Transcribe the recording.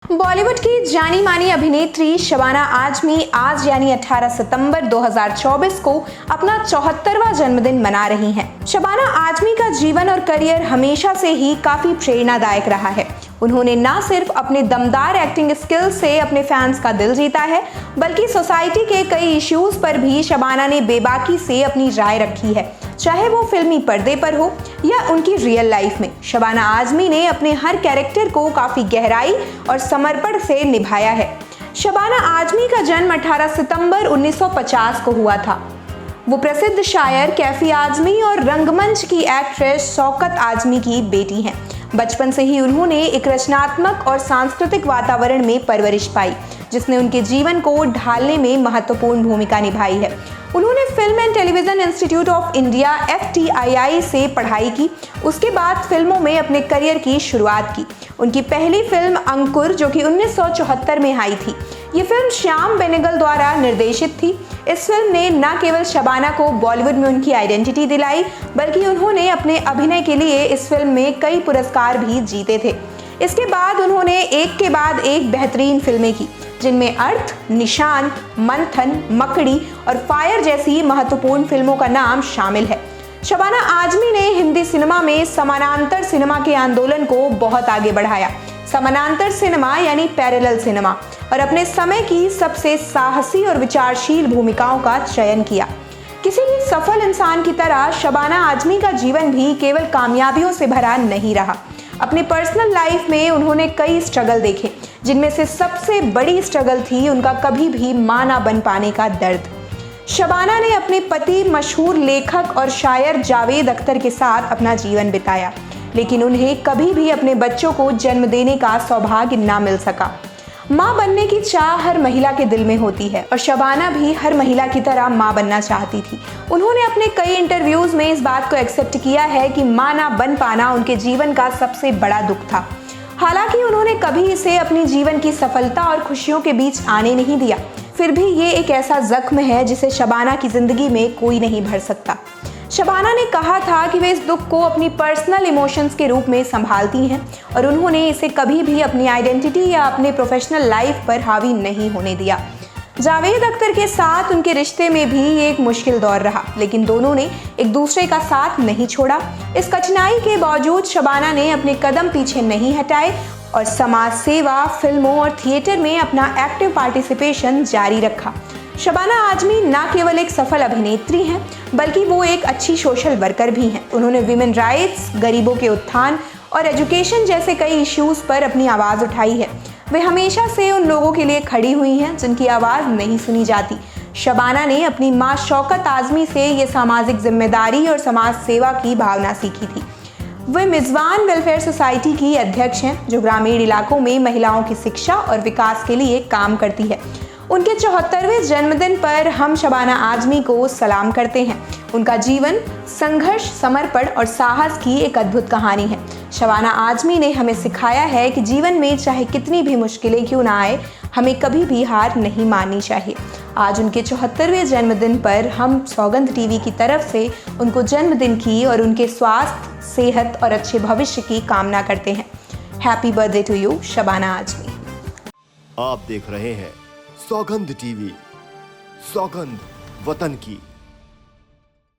बॉलीवुड की जानी मानी अभिनेत्री शबाना आजमी आज यानी 18 सितंबर 2024 को अपना 74वां जन्मदिन मना रही हैं। शबाना आजमी का जीवन और करियर हमेशा से ही काफी प्रेरणादायक रहा है। उन्होंने न सिर्फ अपने दमदार एक्टिंग स्किल्स से अपने फैंस का दिल जीता है, बल्कि सोसाइटी के कई इश्यूज पर भी शबाना ने बेबाकी से अपनी राय रखी है, चाहे वो फिल्मी पर्दे पर हो या उनकी रियल लाइफ में। शबाना आजमी ने अपने हर कैरेक्टर को काफी गहराई और समर्पण से निभाया है। शबाना आजमी का जन्म 18 सितंबर 1950 को हुआ था। वो प्रसिद्ध शायर कैफी आजमी और रंगमंच की एक्ट्रेस शौकत आजमी की बेटी हैं। बचपन से ही उन्होंने एक रचनात्मक और सांस्कृतिक वातावरण में परवरिश पाई, जिसने उनके जीवन को ढालने में महत्वपूर्ण भूमिका निभाई है। उन्होंने film and television institute of India FTII से पढ़ाई की। उसके बाद फिल्मों में अपने करियर की शुरुआत की। उनकी पहली फिल्म अंकुर, जो कि 1974 में आई थी, ये फिल्म श्याम बेनेगल द्वारा निर्देशित थी। इस फिल्म ने न केवल शबाना को बॉलीवुड में उनकी आइडेंटिटी दिलाई, बल्कि उन्होंने अपने अभिनय के लिए इस फिल्म में कई पुरस्कार भी जीते थे। इसके बाद उन्होंने एक के बाद एक बेहतरीन फिल्में की, जिनमें अर्थ, निशान, मंथन, मकड़ी और फायर जैसी महत्वपूर्ण फिल्मों का नाम शामिल है। शबाना आजमी ने हिंदी सिनेमा में समानांतर सिनेमा के आंदोलन को बहुत आगे बढ़ाया। समानांतर सिनेमा यानी पैरेलल सिनेमा, और अपने समय की सबसे साहसी और विचारशील भूमिकाओं का चयन किया। किसी भी सफल इंसान की तरह शबाना आजमी का जीवन भी केवल कामयाबियों से भरा नहीं रहा। अपनी पर्सनल लाइफ में उन्होंने कई स्ट्रगल देखे, जिनमें से सबसे बड़ी स्ट्रगल थी उनका कभी भी मां ना बन पाने का दर्द। शबाना ने अपने पति मशहूर लेखक और शायर जावेद अख्तर के साथ अपना जीवन बिताया, लेकिन उन्हें कभी भी अपने बच्चों को जन्म देने का सौभाग्य ना मिल सका। मां बनने की चाह हर महिला के दिल में होती है, और शबाना भी हर महिला की तरह मां बनना चाहती थी। उन्होंने अपने कई इंटरव्यूज में इस बात को एक्सेप्ट किया है कि मां ना बन पाना उनके जीवन का सबसे बड़ा दुख था। हालांकि उन्होंने कभी इसे अपनी जीवन की सफलता और खुशियों के बीच आने नहीं दिया। फिर भी ये एक ऐसा जख्म है जिसे शबाना की जिंदगी में कोई नहीं भर सकता। शबाना ने कहा था कि वे इस दुख को अपनी पर्सनल इमोशंस के रूप में संभालती हैं, और उन्होंने इसे कभी भी अपनी आइडेंटिटी या अपने प्रोफेशनल लाइफ पर हावी नहीं होने दिया। जावेद अख्तर के साथ उनके रिश्ते में भी ये एक मुश्किल दौर रहा, लेकिन दोनों ने एक दूसरे का साथ नहीं छोड़ा। इस कठिनाई के बावजूद शबाना ने अपने कदम पीछे नहीं हटाए और समाज सेवा, फिल्मों और थिएटर में अपना एक्टिव पार्टिसिपेशन जारी रखा। शबाना आजमी न केवल एक सफल अभिनेत्री हैं, बल्कि वो एक अच्छी सोशल वर्कर भी हैं। उन्होंने विमेन राइट्स, गरीबों के उत्थान और एजुकेशन जैसे कई इश्यूज पर अपनी आवाज़ उठाई है। वे हमेशा से उन लोगों के लिए खड़ी हुई हैं जिनकी आवाज़ नहीं सुनी जाती। शबाना ने अपनी माँ शौकत आजमी से ये सामाजिक जिम्मेदारी और समाज सेवा की भावना सीखी थी। वे मिज़वान वेलफेयर सोसाइटी की अध्यक्ष हैं, जो ग्रामीण इलाकों में महिलाओं की शिक्षा और विकास के लिए काम करती है। उनके 74वें जन्मदिन पर हम शबाना आजमी को सलाम करते हैं। उनका जीवन संघर्ष, समर्पण और साहस की एक अद्भुत कहानी है। शबाना आजमी ने हमें सिखाया है कि जीवन में चाहे कितनी भी मुश्किलें क्यों ना आए, हमें कभी भी हार नहीं माननी चाहिए। आज उनके 74वें जन्मदिन पर हम सौगंध टीवी की तरफ से उनको जन्मदिन की और उनके स्वास्थ्य, सेहत और अच्छे भविष्य की कामना करते हैं। Happy birthday to you, Shabana Azmi. आप देख रहे हैं सौगंध टीवी, सौगंध वतन की।